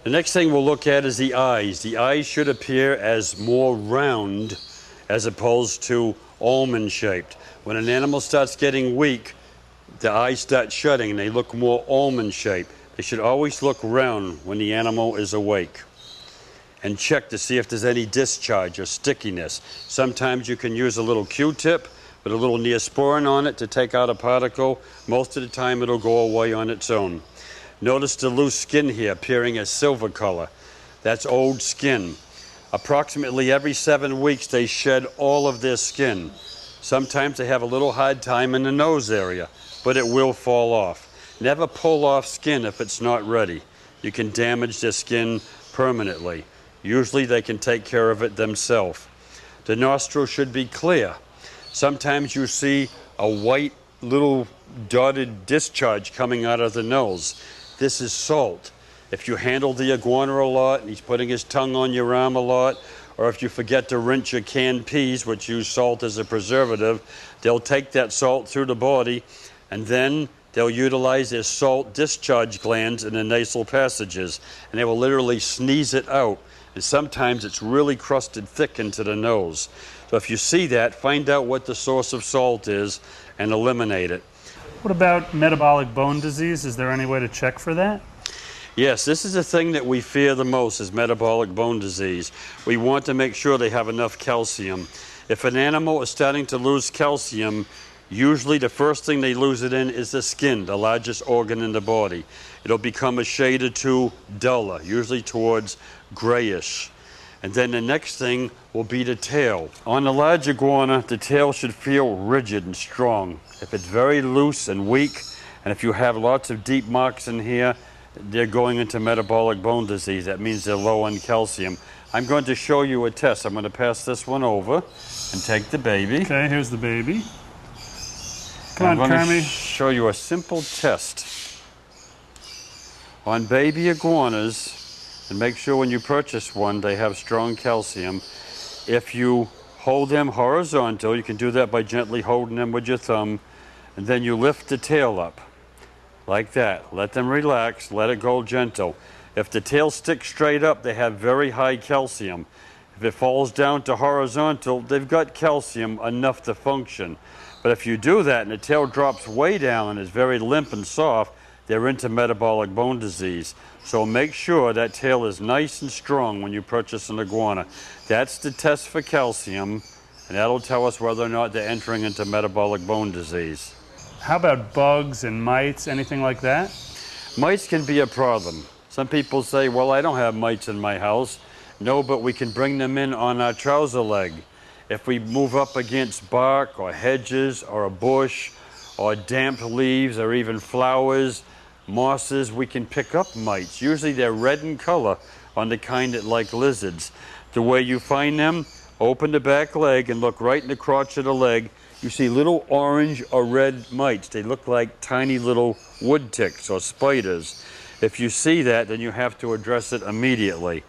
The next thing we'll look at is the eyes. The eyes should appear as more round as opposed to almond shaped. When an animal starts getting weak, the eyes start shutting and they look more almond shaped. They should always look round when the animal is awake. And check to see if there's any discharge or stickiness. Sometimes you can use a little Q-tip with a little Neosporin on it to take out a particle. Most of the time it'll go away on its own. Notice the loose skin here appearing as silver color. That's old skin. Approximately every 7 weeks they shed all of their skin. Sometimes they have a little hard time in the nose area, but it will fall off. Never pull off skin if it's not ready. You can damage their skin permanently. Usually they can take care of it themselves. The nostril should be clear. Sometimes you see a white little dotted discharge coming out of the nose. This is salt. If you handle the iguana a lot and he's putting his tongue on your arm a lot, or if you forget to rinse your canned peas, which use salt as a preservative, they'll take that salt through the body and then they'll utilize their salt discharge glands in the nasal passages and they will literally sneeze it out. And sometimes it's really crusted thick into the nose. So if you see that, find out what the source of salt is and eliminate it. What about metabolic bone disease? Is there any way to check for that? Yes, this is the thing that we fear the most is metabolic bone disease. We want to make sure they have enough calcium. If an animal is starting to lose calcium, usually the first thing they lose it in is the skin, the largest organ in the body. It'll become a shade or two duller, usually towards grayish. And then the next thing will be the tail. On the large iguana, the tail should feel rigid and strong. If it's very loose and weak, and if you have lots of deep marks in here, they're going into metabolic bone disease. That means they're low on calcium. I'm going to show you a test. I'm going to pass this one over and take the baby. Okay, here's the baby. Come on, I'm going Kermie. to show you a simple test on baby iguanas, and make sure when you purchase one they have strong calcium. If you hold them horizontal, you can do that by gently holding them with your thumb, and then you lift the tail up like that. Let them relax, let it go gentle. If the tail sticks straight up, they have very high calcium. If it falls down to horizontal, they've got calcium enough to function. But if you do that and the tail drops way down and is very limp and soft, they're into metabolic bone disease. So make sure that tail is nice and strong when you purchase an iguana. That's the test for calcium, and that'll tell us whether or not they're entering into metabolic bone disease. How about bugs and mites, anything like that? Mites can be a problem. Some people say, well, I don't have mites in my house. No, but we can bring them in on our trouser leg. If we move up against bark or hedges or a bush or damp leaves or even flowers, mosses, we can pick up mites. Usually they're red in color on the kind that like lizards. The way you find them, open the back leg and look right in the crotch of the leg. You see little orange or red mites. They look like tiny little wood ticks or spiders. If you see that, then you have to address it immediately.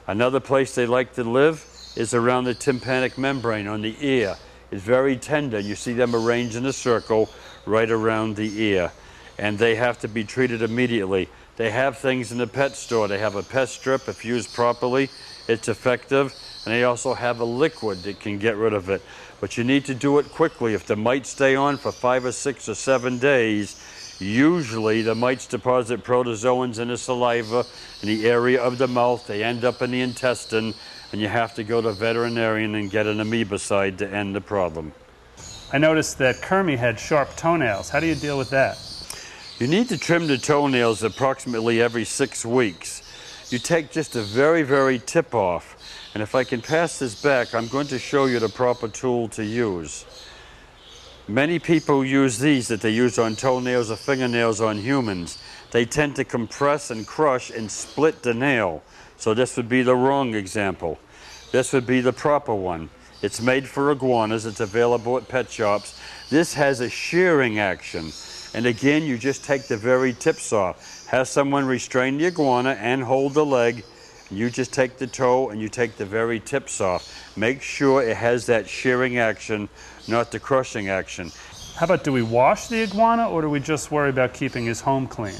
Another place they like to live is around the tympanic membrane on the ear. It's very tender. You see them arranged in a circle right around the ear. And they have to be treated immediately. They have things in the pet store. They have a pet strip. If used properly, it's effective. And they also have a liquid that can get rid of it. But you need to do it quickly. If the mites stay on for 5 or 6 or 7 days, usually the mites deposit protozoans in the saliva, in the area of the mouth. They end up in the intestine, and you have to go to a veterinarian and get an amoebicide to end the problem. I noticed that Kermie had sharp toenails. How do you deal with that? You need to trim the toenails approximately every 6 weeks. You take just a very, very tip off. And if I can pass this back, I'm going to show you the proper tool to use. Many people use these that they use on toenails or fingernails on humans. They tend to compress and crush and split the nail. So this would be the wrong example. This would be the proper one. It's made for iguanas. It's available at pet shops. This has a shearing action. And again, you just take the very tips off. Have someone restrain the iguana and hold the leg. You just take the toe and you take the very tips off. Make sure it has that shearing action, not the crushing action. How about, do we wash the iguana, or do we just worry about keeping his home clean?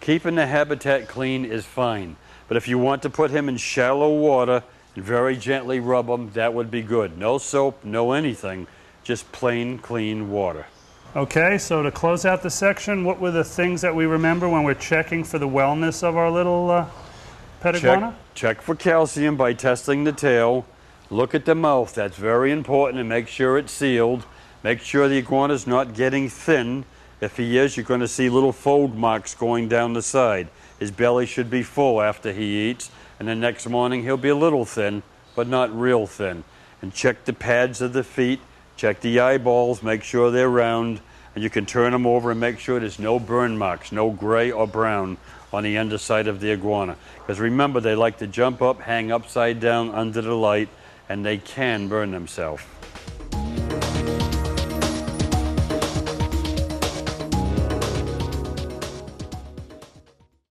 Keeping the habitat clean is fine, But if you want to put him in shallow water and very gently rub him, that would be good. No soap, no anything, just plain, clean water. Okay, so to close out the section, what were the things that we remember when we're checking for the wellness of our little pet iguana? Check for calcium by testing the tail. Look at the mouth. That's very important, and make sure it's sealed. Make sure the iguana's not getting thin. If he is, you're going to see little fold marks going down the side. His belly should be full after he eats, and the next morning he'll be a little thin, but not real thin. And check the pads of the feet. Check the eyeballs, make sure they're round, and you can turn them over and make sure there's no burn marks, no gray or brown on the underside of the iguana. Because remember, they like to jump up, hang upside down under the light, and they can burn themselves.